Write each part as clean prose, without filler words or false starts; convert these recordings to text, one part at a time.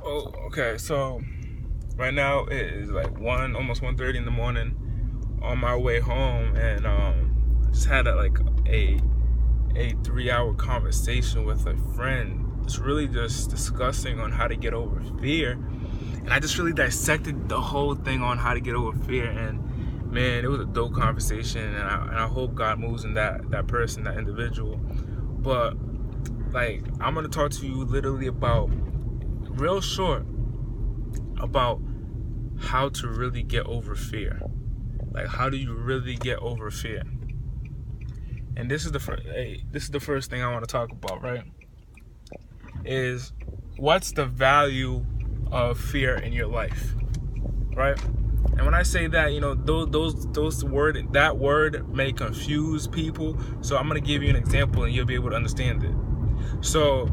Oh, okay. So right now it is like almost 1:30 in the morning. On my way home, and just had a 3 hour conversation with a friend. It's really just discussing on how to get over fear, and I just really dissected the whole thing on how to get over fear. And man, it was a dope conversation, and I hope God moves in that person, that individual. But like, I'm gonna talk to you literally about real short about how to really get over fear. Like, how do you really get over fear? And this is the first thing I want to talk about, right? Is what's the value of fear in your life, right? And when I say that, that word may confuse people. So I'm gonna give you an example, and you'll be able to understand it. So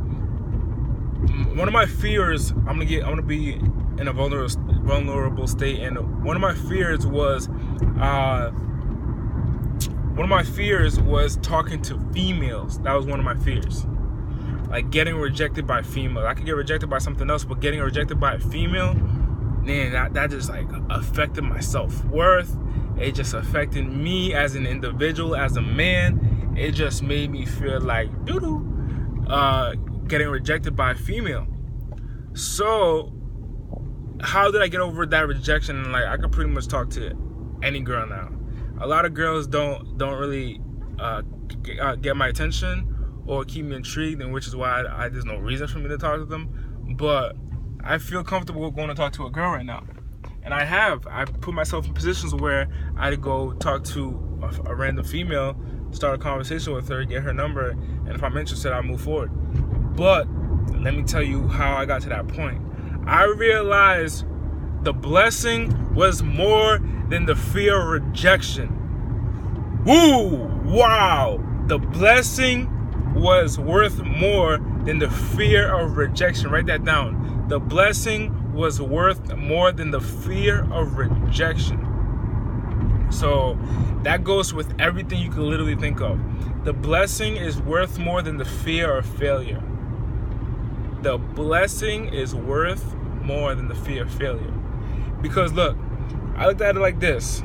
one of my fears, I'm gonna be in a vulnerable state, and one of my fears was talking to females. That was one of my fears, like getting rejected by females. I could get rejected by something else, but getting rejected by a female, man, that just like affected my self-worth. It just affected me as an individual, as a man. It just made me feel like doo-doo, getting rejected by a female. So how did I get over that rejection? And like, I could pretty much talk to any girl now. A lot of girls don't really get my attention or keep me intrigued, and which is why there's no reason for me to talk to them. But I feel comfortable going to talk to a girl right now, and I put myself in positions where I'd go talk to a random female, start a conversation with her, get her number, and if I'm interested, I'll move forward. But let me tell you how I got to that point. I realized the blessing was more than the fear of rejection. Woo! Wow! The blessing was worth more than the fear of rejection. Write that down. The blessing was worth more than the fear of rejection. So that goes with everything you can literally think of. The blessing is worth more than the fear of failure. The blessing is worth more than the fear of failure. Because look, I looked at it like this.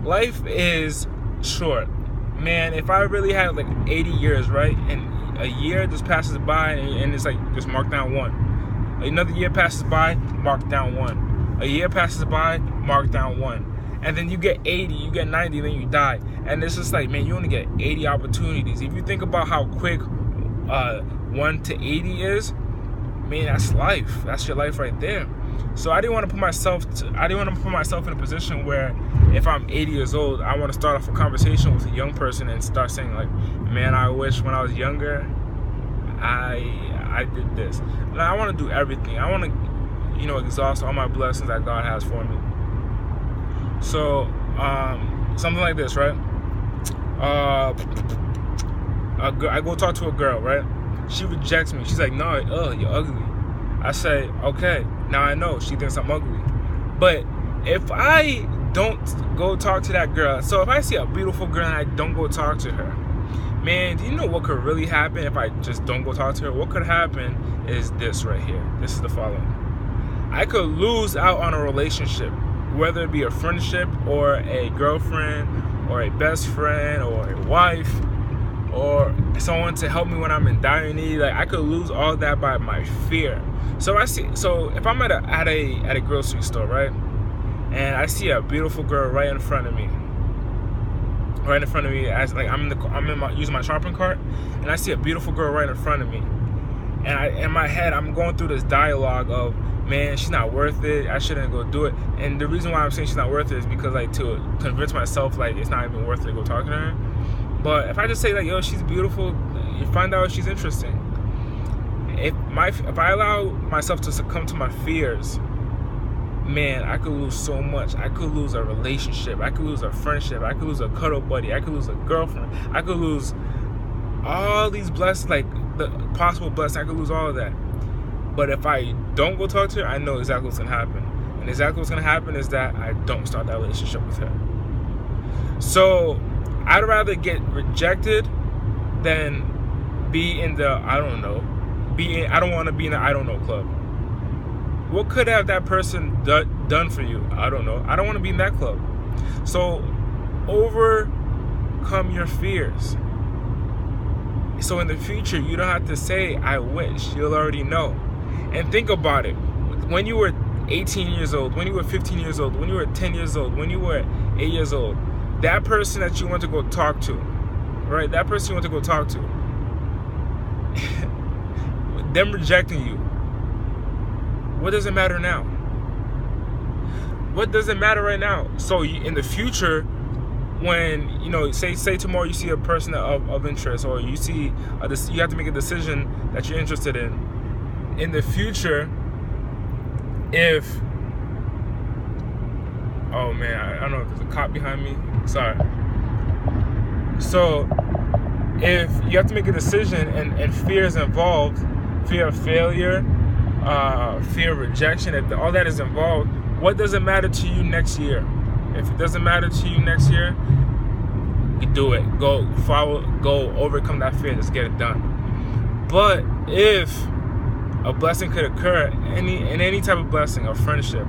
Life is short. Man, if I really had like 80 years, right? And a year just passes by and it's like just mark down 1. Another year passes by, mark down 1. A year passes by, mark down 1. And then you get 80, you get 90, then you die. And it's just like, man, you only get 80 opportunities. If you think about how quick 1 to 80 is, man, that's life. That's your life right there. So I didn't want to put myself in a position where if I'm 80 years old, I want to start off a conversation with a young person and start saying like, man, I wish when I was younger, I did this. And I want to do everything. I want to, exhaust all my blessings that God has for me. So something like this, right? I go talk to a girl, right? She rejects me. She's like, no, you're ugly. I say, okay, now I know she thinks I'm ugly. But if I don't go talk to that girl, so if I see a beautiful girl and I don't go talk to her, man, do you know what could really happen if I just don't go talk to her? What could happen is this right here. This is the following. I could lose out on a relationship, whether it be a friendship or a girlfriend or a best friend or a wife, or someone to help me when I'm in dire need. Like, I could lose all that by my fear. So if I'm at a grocery store, right, and I see a beautiful girl right in front of me, as like using my shopping cart, and I see a beautiful girl right in front of me, and in my head I'm going through this dialogue of, man, she's not worth it, I shouldn't go do it. And the reason why I'm saying she's not worth it is because, like, to convince myself like it's not even worth it to go talk to her. But if I just say like, yo, she's beautiful, you find out she's interesting. If I allow myself to succumb to my fears, man, I could lose so much. I could lose a relationship. I could lose a friendship. I could lose a cuddle buddy. I could lose a girlfriend. I could lose all these blessings, like the possible blessings. I could lose all of that. But if I don't go talk to her, I know exactly what's going to happen. And exactly what's going to happen is that I don't start that relationship with her. So I'd rather get rejected than be in the I don't want to be in the I don't know club. What could have that person done for you? I don't know. I don't want to be in that club. So overcome your fears. So in the future, you don't have to say, I wish. You'll already know. And think about it. When you were 18 years old, when you were 15 years old, when you were 10 years old, when you were 8 years old, that person that you want to go talk to, right? That person you want to go talk to, them rejecting you, what does it matter now? What does it matter right now? So in the future, when, you know, say tomorrow you see a person of interest, or you see you have to make a decision that you're interested in the future, if, oh man, I don't know if there's a cop behind me, sorry. So if you have to make a decision and fear is involved, fear of failure, fear of rejection, if all that is involved, what does it matter to you next year? If it doesn't matter to you next year, you do it. Go overcome that fear. Just get it done. But if a blessing could occur, any type of blessing, a friendship,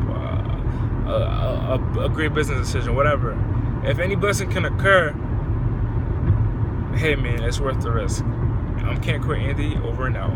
a great business decision, whatever, if any blessing can occur, hey man, it's worth the risk. I'm Can't Quit Andy, over and out.